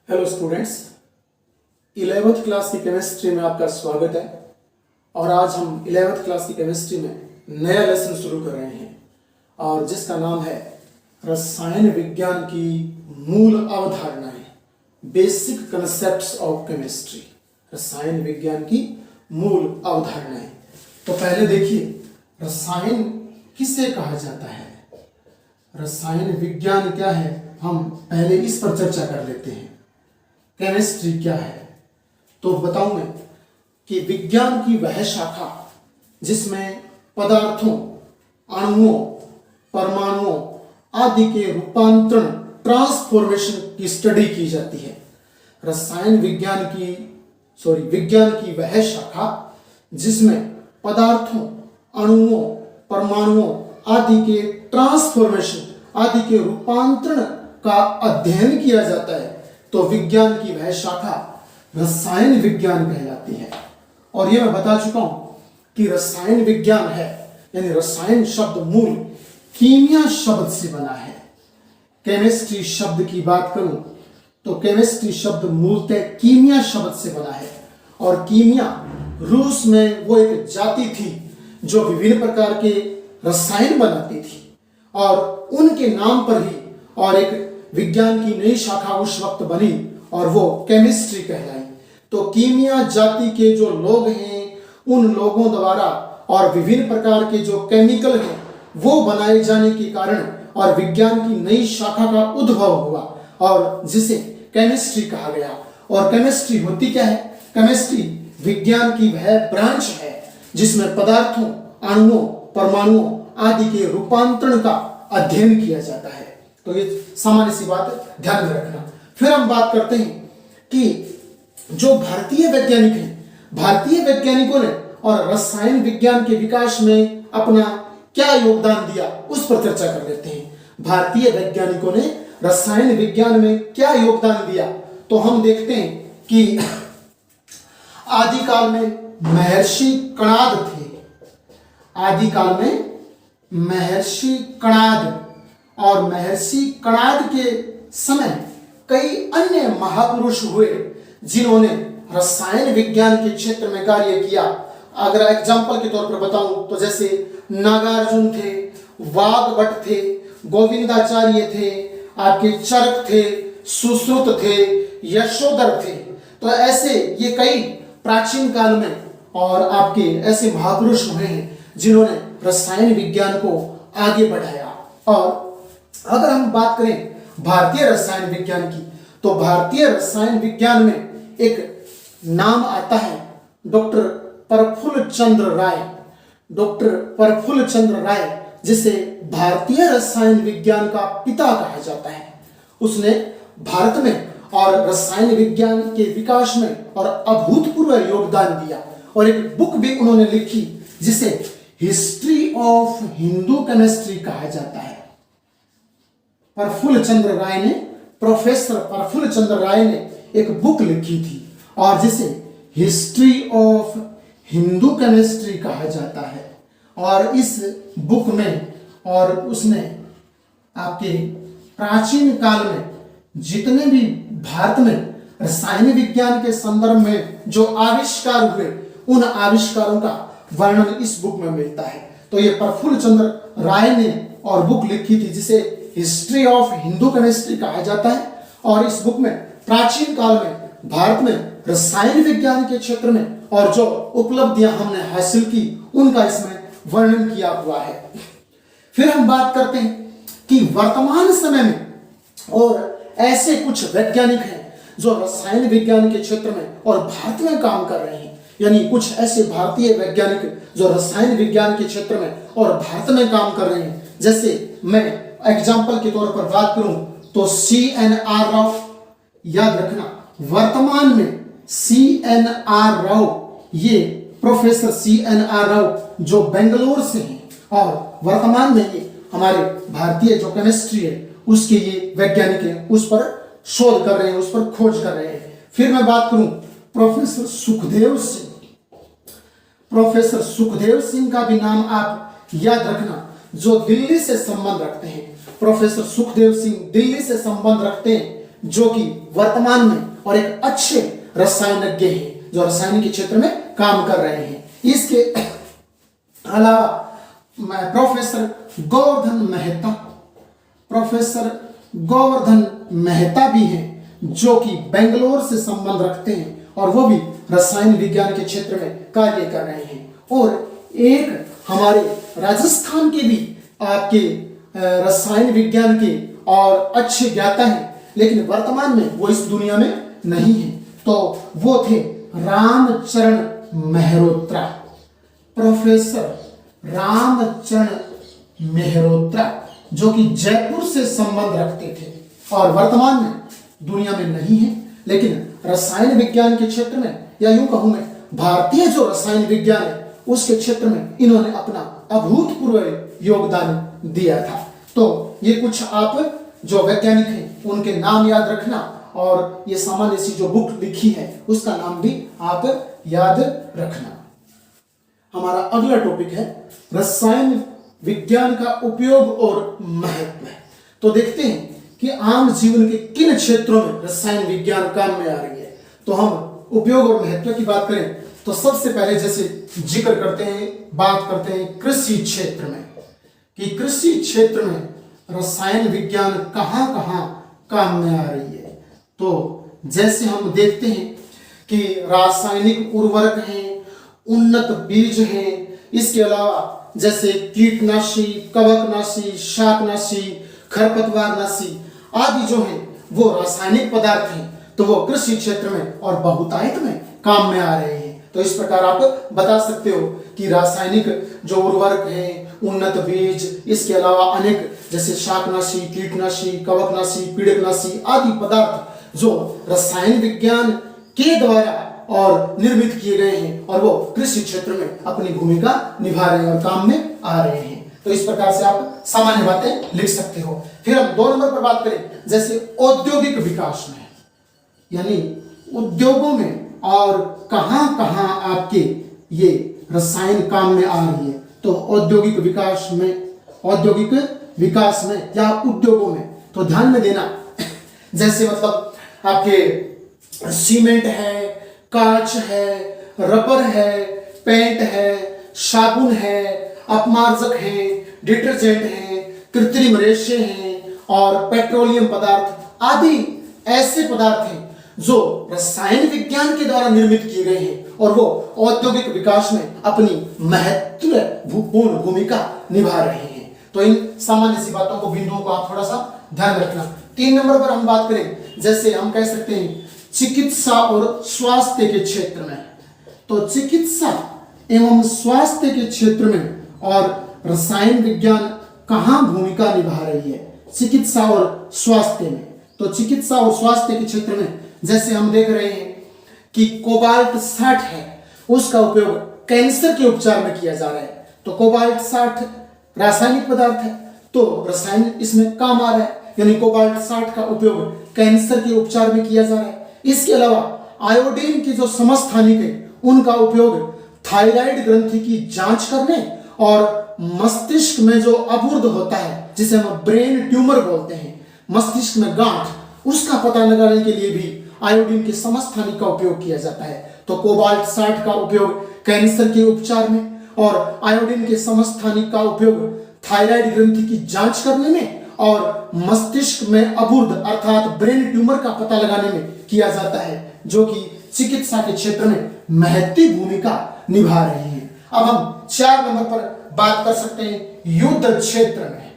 Hello students, 11th class की chemistry में आपका स्वागत है। और आज हम 11th क्लास की केमिस्ट्री में नया लेसन शुरू कर रहे हैं और जिसका नाम है रसायन विज्ञान की मूल अवधारणाएं, बेसिक कंसेप्ट्स ऑफ केमिस्ट्री। रसायन विज्ञान की मूल अवधारणाएं। तो पहले देखिए, रसायन किसे कहा जाता है, रसायन विज्ञान क्या है, हम पहले इस पर चर्चा कर लेते हैं। केमिस्ट्री क्या है, तो बताऊं मैं कि विज्ञान की वह शाखा जिसमें पदार्थों, अणुओं, परमाणुओं आदि के रूपांतरण, ट्रांसफॉर्मेशन की स्टडी की जाती है। रसायन विज्ञान की वह शाखा जिसमें पदार्थों, अणुओं, परमाणुओं आदि के ट्रांसफॉर्मेशन, आदि के रूपांतरण का अध्ययन किया जाता है, तो विज्ञान की वह शाखा रसायन विज्ञान कहलाती है। और यह मैं बता चुका हूं कि रसायन विज्ञान है, यानी रसायन शब्द मूल कीमिया शब्द से बना है। केमिस्ट्री शब्द की बात करूं तो केमिस्ट्री शब्द मूलतः कीमिया शब्द से बना है। और कीमिया रूस में वो एक जाति थी जो विभिन्न प्रकार के रसायन बनाती थी और उनके नाम पर ही और एक विज्ञान की नई शाखा उस वक्त बनी और वो केमिस्ट्री कहलाई। तो कीमिया जाति के जो लोग हैं, उन लोगों द्वारा और विभिन्न प्रकार के जो केमिकल हैं वो बनाए जाने के कारण और विज्ञान की नई शाखा का उद्भव हुआ और जिसे केमिस्ट्री कहा गया। और केमिस्ट्री होती क्या है? केमिस्ट्री विज्ञान की वह ब्रांच है जिसमें पदार्थों, अणुओं, परमाणुओं आदि के रूपांतरण का अध्ययन किया जाता है। तो ये सामान्य सी बात है, ध्यान में रखना। फिर हम बात करते हैं कि जो भारतीय वैज्ञानिक हैं, भारतीय वैज्ञानिकों ने और रसायन विज्ञान के विकास में अपना क्या योगदान दिया, उस पर चर्चा कर लेते हैं। भारतीय वैज्ञानिकों ने रसायन विज्ञान में क्या योगदान दिया, तो हम देखते हैं कि आदिकाल में महर्षि कणाद थे। आदिकाल में महर्षि कणाद, और महर्षि कणाद के समय कई अन्य महापुरुष हुए जिन्होंने रसायन विज्ञान के क्षेत्र में कार्य किया। अगर एग्जांपल के तौर पर बताऊं तो जैसे नागार्जुन थे, वाग्भट थे, गोविंदाचार्य थे, आपके चरक थे, सुश्रुत थे, यशोधर थे। तो ऐसे ये कई प्राचीन काल में और आपके ऐसे महापुरुष हुए हैं जिन्होंने रसायन विज्ञान को आगे बढ़ाया। और अगर हम बात करें भारतीय रसायन विज्ञान की, तो भारतीय रसायन विज्ञान में एक नाम आता है डॉक्टर प्रफुल्ल चंद्र राय। डॉक्टर प्रफुल्ल चंद्र राय, जिसे भारतीय रसायन विज्ञान का पिता कहा जाता है, उसने भारत में और रसायन विज्ञान के विकास में और अभूतपूर्व योगदान दिया। और एक बुक भी उन्होंने लिखी जिसे हिस्ट्री ऑफ हिंदू केमिस्ट्री कहा जाता है। प्रफुल्ल चंद्र राय ने, प्रोफेसर प्रफुल्ल चंद्र राय ने एक बुक लिखी थी और जिसे हिस्ट्री ऑफ हिंदू केमिस्ट्री कहा जाता है। और इस बुक में और उसने आपके प्राचीन काल में जितने भी भारत में रसायन विज्ञान के संदर्भ में जो आविष्कार हुए, उन आविष्कारों का वर्णन इस बुक में मिलता है। तो ये प्रफुल्ल चंद्र राय ने और बुक लिखी थी जिसे हिस्ट्री ऑफ हिंदू केमिस्ट्री कहा जाता है। और इस बुक में प्राचीन काल में भारत में रसायन विज्ञान के क्षेत्र में और जो उपलब्धियां हमने हासिल की, उनका इसमें वर्णन किया हुआ है। फिर हम बात करते हैं कि वर्तमान समय में और ऐसे कुछ वैज्ञानिक हैं जो रसायन विज्ञान के क्षेत्र में और भारत में काम कर रहे हैं। यानी कुछ ऐसे भारतीय वैज्ञानिक जो रसायन विज्ञान के क्षेत्र में और भारत में काम कर रहे हैं। जैसे मैं एग्जाम्पल के तौर पर बात करूं तो CNR राव, याद रखना, वर्तमान में CNR राव, ये प्रोफेसर CNR राव जो बेंगलोर से हैं और वर्तमान में ये हमारे भारतीय जो केमिस्ट्री है उसके ये वैज्ञानिक हैं, उस पर शोध कर रहे हैं, उस पर खोज कर रहे हैं। फिर मैं बात करूं प्रोफेसर सुखदेव सिंह। प्रोफेसर सुखदेव सिंह का भी नाम आप याद रखना, जो दिल्ली से संबंध रखते हैं। प्रोफेसर सुखदेव सिंह दिल्ली से संबंध रखते हैं जो कि वर्तमान में और एक अच्छे रसायनज्ञ हैं जो रसायन के क्षेत्र में काम कर रहे हैं। इसके अलावा प्रोफेसर गोवर्धन मेहता भी हैं जो कि बेंगलोर से संबंध रखते हैं और वो भी रसायन विज्ञान के क्षेत्र में कार्य कर रहे हैं। और एक हमारे राजस्थान के भी आपके रसायन विज्ञान के और अच्छे ज्ञाता हैं, लेकिन वर्तमान में वो इस दुनिया में नहीं है। तो वो थे रामचरण मेहरोत्रा, प्रोफेसर रामचरण मेहरोत्रा, जो कि जयपुर से संबंध रखते थे और वर्तमान में दुनिया में नहीं है, लेकिन रसायन विज्ञान के क्षेत्र में, या यूं कहूं मैं भारतीय जो रसायन विज्ञान है उसके क्षेत्र में इन्होंने अपना अभूतपूर्व योगदान दिया था। तो ये कुछ आप जो वैज्ञानिक हैं उनके नाम याद रखना, और ये सामान्य सी जो बुक लिखी है उसका नाम भी आप याद रखना। हमारा अगला टॉपिक है रसायन विज्ञान का उपयोग और महत्व। तो देखते हैं कि आम जीवन के किन क्षेत्रों में रसायन विज्ञान काम में आ रही है। तो हम उपयोग और महत्व की बात करें तो सबसे पहले जैसे जिक्र करते हैं, बात करते हैं कृषि क्षेत्र में, कि कृषि क्षेत्र में रसायन विज्ञान कहां कहां काम में आ रही है। तो जैसे हम देखते हैं कि रासायनिक उर्वरक हैं, उन्नत बीज हैं, इसके अलावा जैसे कीटनाशी, कवकनाशी, शाकनाशी, खरपतवारनाशी आदि जो हैं वो रासायनिक पदार्थ हैं, तो वो कृषि क्षेत्र में और बहुतायत में काम में आ रहे हैं। तो इस प्रकार आप बता सकते हो कि रासायनिक जो उर्वरक हैं, उन्नत बीज, इसके अलावा अनेक जैसे शाकनाशी, कीटनाशी, कवकनाशी, पीड़कनाशी आदि पदार्थ जो रसायन विज्ञान के द्वारा और निर्मित किए गए हैं और वो कृषि क्षेत्र में अपनी भूमिका निभा रहे हैं और काम में आ रहे हैं। तो इस प्रकार से आप सामान्य बातें लिख सकते हो। फिर हम 2 नंबर पर बात करें जैसे औद्योगिक विकास में, यानी उद्योगों में और कहां कहां आपके ये रसायन काम में आ रही है। तो औद्योगिक विकास में या उद्योगों में तो ध्यान में देना, जैसे मतलब आपके सीमेंट है, कांच है, रबर है, पेंट है, साबुन है, अपमार्जक है, डिटर्जेंट है, कृत्रिम रेशे हैं और पेट्रोलियम पदार्थ आदि ऐसे पदार्थ हैं जो रसायन विज्ञान के द्वारा निर्मित किए गए हैं और वो औद्योगिक विकास में अपनी महत्वपूर्ण भूमिका निभा रहे हैं। तो इन सामान्य सी बातों को, बिंदुओं को आप थोड़ा सा ध्यान रखना। 3 नंबर पर हम बात करें, जैसे हम कह सकते हैं चिकित्सा और स्वास्थ्य के क्षेत्र में। तो चिकित्सा एवं स्वास्थ्य के क्षेत्र में और रसायन विज्ञान कहां भूमिका निभा रही है, चिकित्सा और स्वास्थ्य में। तो चिकित्सा और स्वास्थ्य के क्षेत्र में जैसे हम देख रहे हैं कि कोबाल्ट 60 है, उसका उपयोग कैंसर के उपचार में किया जा रहा है। तो कोबाल्ट 60 रासायनिक पदार्थ है, तो रसायन इसमें काम आ रहा है, यानी कोबाल्ट 60 का उपयोग कैंसर के उपचार में किया जा रहा है। इसके अलावा आयोडीन की जो समस्थानिक है उनका उपयोग थायराइड ग्रंथि की जांच करने और मस्तिष्क में जो अवरुद्ध होता है, जिसे हम ब्रेन ट्यूमर बोलते हैं, मस्तिष्क में गांठ, उसका पता लगाने के लिए भी आयोडीन के समस्थानिक का उपयोग किया जाता है। तो कोबाल्ट 60 का उपयोग कैंसर के उपचार में और आयोडीन के समस्थानिक का उपयोग थायराइड ग्रंथि की जांच करने में और मस्तिष्क में अवरुद्ध अर्थात ब्रेन ट्यूमर का पता लगाने में किया जाता है, जो कि चिकित्सा के क्षेत्र में महत्वपूर्ण भूमिका निभा रहे हैं। अब हम 4 नंबर पर बात कर सकते हैं युद्ध क्षेत्र में,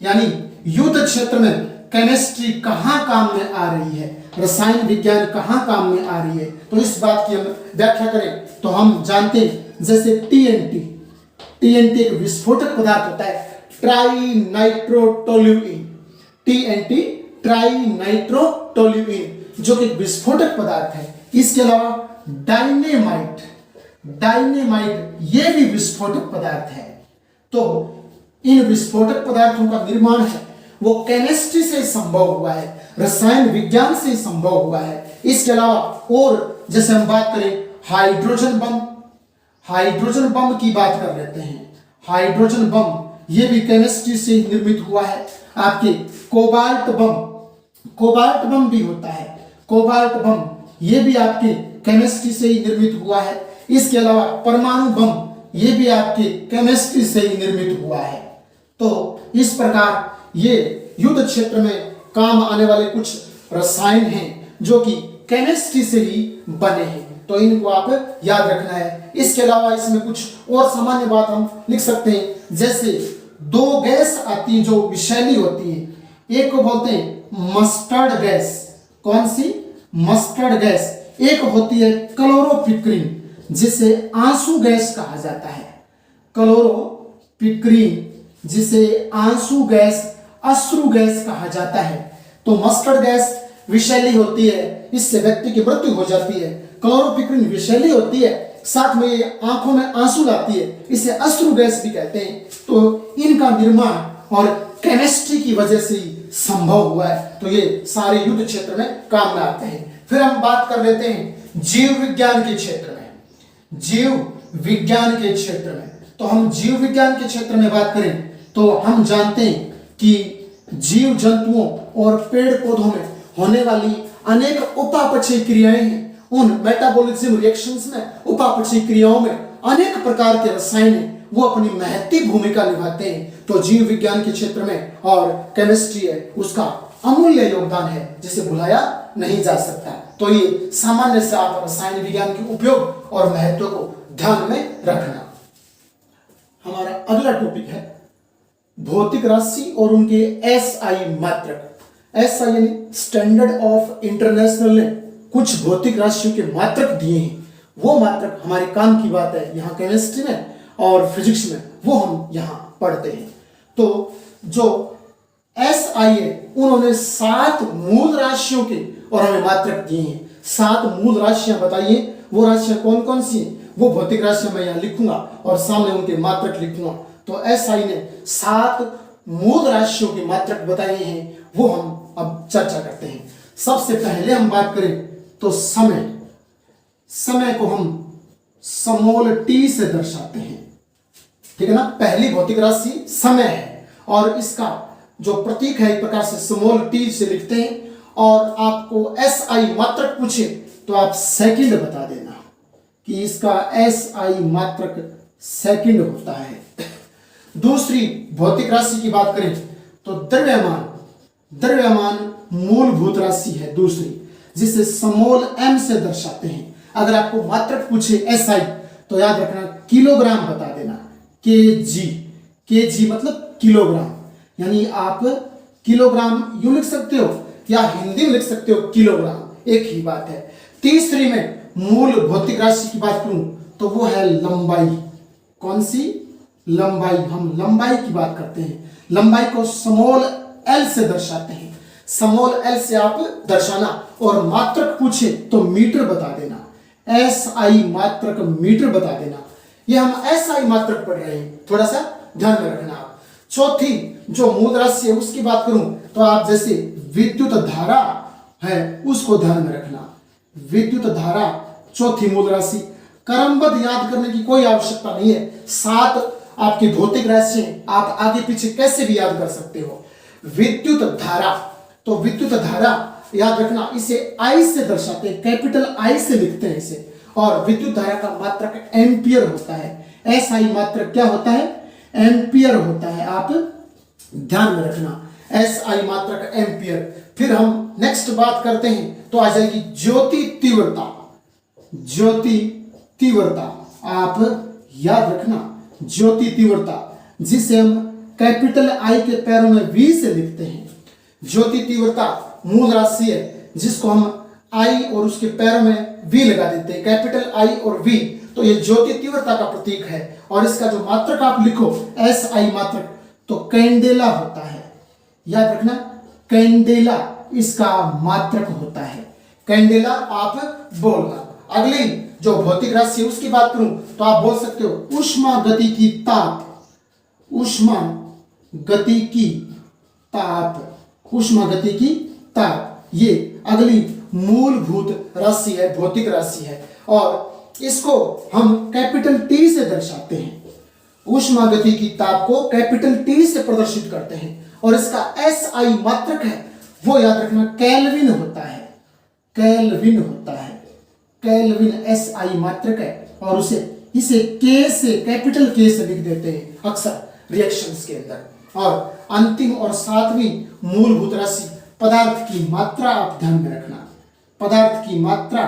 यानी युद्ध क्षेत्र में केमिस्ट्री कहां काम में आ रही है, रसायन विज्ञान कहां काम में आ रही है। तो इस बात की हम व्याख्या करें तो हम जानते हैं जैसे टीएनटी एक विस्फोटक पदार्थ होता है, ट्राई नाइट्रोटोल्यूइन, टीएनटी ट्राई नाइट्रोटोल्यूइन, जो कि विस्फोटक पदार्थ है। इसके अलावा डायनेमाइट ये भी विस्फोटक पदार्थ है। तो इन विस्फोटक पदार्थों का निर्माण है वो केमिस्ट्री से संभव हुआ है, रसायन विज्ञान से संभव हुआ है। इसके अलावा और जैसे हम बात करें हाइड्रोजन बम की बात कर लेते हैं। हाइड्रोजन बम ये भी केमिस्ट्री से निर्मित हुआ है। आपके कोबाल्ट बम भी होता है। कोबाल्ट बम ये भी आपके केमिस्ट्री से ही निर्मित हुआ है। इसके अलावा परमाणु बम ये भी आपके केमिस्ट्री से ही निर्मित हुआ है। तो इस प्रकार ये युद्ध क्षेत्र में काम आने वाले कुछ रसायन हैं जो कि केमिस्ट्री से ही बने हैं, तो इनको आप याद रखना है। इसके अलावा इसमें कुछ और सामान्य बात हम लिख सकते हैं, जैसे दो गैस आती है जो विषैली होती है। एक को बोलते हैं मस्टर्ड गैस। कौन सी? Mustard gas. एक होती है क्लोरोपिक्रीन जिसे आंसू गैस कहा जाता है। क्लोरोपिक्रीन जिसे आंसू गैस, अश्रु गैस कहा जाता है। तो मस्टर्ड गैस विषैली होती है, इससे व्यक्ति की मृत्यु हो जाती है। क्लोरोपिक्रीन विषैली होती है, साथ में ये आंखों में आंसू लाती है, इसे अश्रु गैस भी कहते हैं। तो इनका निर्माण और केमिस्ट्री की वजह से ही संभव हुआ है। तो ये सारे युद्ध क्षेत्र में काम में आते हैं। फिर हम बात कर लेते हैं जीव विज्ञान के क्षेत्र में। जीव विज्ञान के क्षेत्र में, तो हम जीव विज्ञान के क्षेत्र में बात करें तो हम जानते हैं कि जीव जंतुओं और पेड़ पौधों में होने वाली अनेक उपापचयी क्रियाएं हैं। उन मेटाबॉलिज्म रिएक्शंस में, उपापचयी क्रियाओं में अनेक प्रकार के रसायन हैं, वो अपनी महत्वपूर्ण भूमिका निभाते हैं। तो जीव विज्ञान के क्षेत्र में और केमिस्ट्री है उसका अमूल्य योगदान है जिसे भुलाया नहीं जा सकता। तो ये सामान्य से आप रसायन विज्ञान के उपयोग और महत्व को ध्यान में रखना। हमारा अगला टॉपिक है भौतिक राशि और उनके एसआई मात्रक। एसआई यानी स्टैंडर्ड ऑफ इंटरनेशनल ने कुछ भौतिक राशियों के मात्रक दिए हैं। वो मात्रक हमारे काम की बात है यहाँ केमिस्ट्री में और फिजिक्स में, वो हम यहाँ पढ़ते हैं। तो जो एसआई है उन्होंने 7 मूल राशियों के और हमें मात्रक दिए हैं। 7 मूल राशियां बताइए, वो राशियां कौन कौन सी हैं? वो भौतिक राशियां मैं यहाँ लिखूंगा और सामने उनके मात्रक लिखूंगा। तो एसआई ने 7 मूल राशियों के मात्रक बताए हैं, वो हम अब चर्चा करते हैं। सबसे पहले हम बात करें तो समय। समय को हम स्मॉल टी से दर्शाते हैं, ठीक है ना। पहली भौतिक राशि समय है और इसका जो प्रतीक है एक प्रकार से स्मॉल टी से लिखते हैं। और आपको एसआई मात्रक पूछे तो आप सेकंड बता देना कि इसका एसआई मात्रक सेकंड होता है। दूसरी भौतिक राशि की बात करें तो द्रव्यमान। द्रव्यमान मूलभूत राशि है दूसरी, जिसे स्मॉल एम से दर्शाते हैं। अगर आपको मात्रक पूछे एसआई तो याद रखना किलोग्राम बता देना। केजी, केजी मतलब किलोग्राम, यानी आप किलोग्राम यूं लिख सकते हो या हिंदी में लिख सकते हो किलोग्राम, एक ही बात है। तीसरी में मूल भौतिक राशि की बात करूं तो वो है लंबाई। कौन सी? लंबाई। हम लंबाई की बात करते हैं। लंबाई को स्मॉल एल से दर्शाते हैं। स्मॉल एल से आप दर्शाना और मात्रक पूछे तो मीटर बता देना। एसआई मात्रक मीटर बता देना। ये हम एसआई मात्रक पढ़ रहे हैं, थोड़ा सा ध्यान में रखना आप। चौथी जो मूल राशि है उसकी बात करूं तो आप जैसे विद्युत धारा है उसको ध्यान में रखना। विद्युत धारा चौथी मूल राशि। क्रमबद्ध याद करने की कोई आवश्यकता नहीं है। 7 आपकी भौतिक राशि आप आगे पीछे कैसे भी याद कर सकते हो। विद्युत धारा, तो विद्युत धारा याद रखना, इसे आई से दर्शाते हैं, कैपिटल आई से लिखते हैं इसे। और विद्युत धारा का मात्रक एम्पियर होता है। एसआई मात्रक क्या होता है? एम्पियर होता है, आप ध्यान में रखना। एसआई मात्रक एम्पियर। फिर हम नेक्स्ट बात करते हैं तो आ जाएगी ज्योति तीव्रता। ज्योति तीव्रता आप याद रखना, ज्योति तीव्रता जिसे हम कैपिटल आई के पैरों में वी से लिखते हैं। ज्योति तीव्रता मूल राशि है जिसको हम आई और उसके पैरों में वी लगा देते हैं, कैपिटल आई और वी। तो ये ज्योति तीव्रता का प्रतीक है। और इसका जो मात्रक आप लिखो एस आई मात्रक तो कैंडेला होता है, याद रखना कैंडेला इसका मात्रक होता है। कैंडेला आप बोलना। अगली जो भौतिक राशि है उसकी बात करूं तो आप बोल सकते हो ऊष्मा गति की ताप। ऊष्मा गति की ताप, ऊष्मा गति की ताप, ये अगली मूलभूत राशि है, भौतिक राशि है। और इसको हम कैपिटल टी से दर्शाते हैं। ऊष्मा गति की ताप को कैपिटल टी से प्रदर्शित करते हैं और इसका एस आई मात्रक है वो याद रखना केल्विन होता है, केल्विन होता है। केल्विन SI मात्रक है और इसे K से, कैपिटल K से लिख देते हैं अक्सर रिएक्शंस के अंदर। और अंतिम और सातवीं मूलभूत राशि पदार्थ की मात्रा, आप ध्यान में रखना। पदार्थ की मात्रा,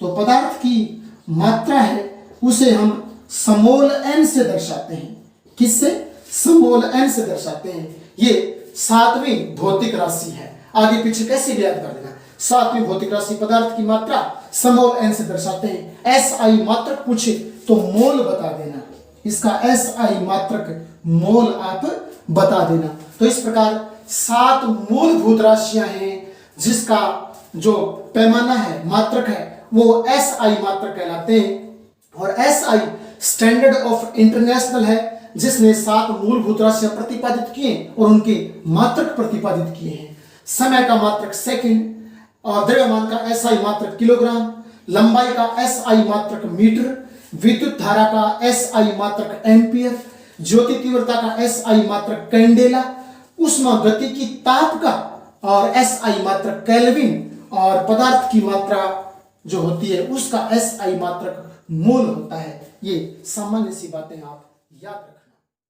तो पदार्थ की मात्रा है उसे हम स्मॉल n से दर्शाते हैं। किससे? स्मॉल n से दर्शाते हैं। ये सातवीं भौतिक राशि है। आगे पीछे कैसे भी याद कर देना। सातवीं भौतिक राशि पदार्थ की मात्रा स्मॉल n से दर्शाते हैं। SI मात्रक पूछे तो मोल बता देना, इसका SI मात्रक मोल आप बता देना। तो इस प्रकार 7 मूलभूत राशियां हैं जिसका जो पैमाना है, मात्रक है, वो SI मात्रक कहलाते हैं। और SI स्टैंडर्ड ऑफ इंटरनेशनल है जिसने 7 मूलभूत राशियां प्रतिपादित किए और उनके मात्रक प्रतिपादित किए हैं। समय का मात्रक सेकंड, और द्रव्यमान का SI मात्रक किलोग्राम, लंबाई का SI मात्रक मीटर, विद्युत धारा का SI मात्रक एम्पियर, ज्योति तीव्रता का SI मात्रक कैंडेला, उष्मागतिकी ताप का और SI मात्रक केल्विन, और पदार्थ की मात्रा जो होती है उसका SI मात्रक मोल होता है। ये सामान्य सी बातें आप याद रखें।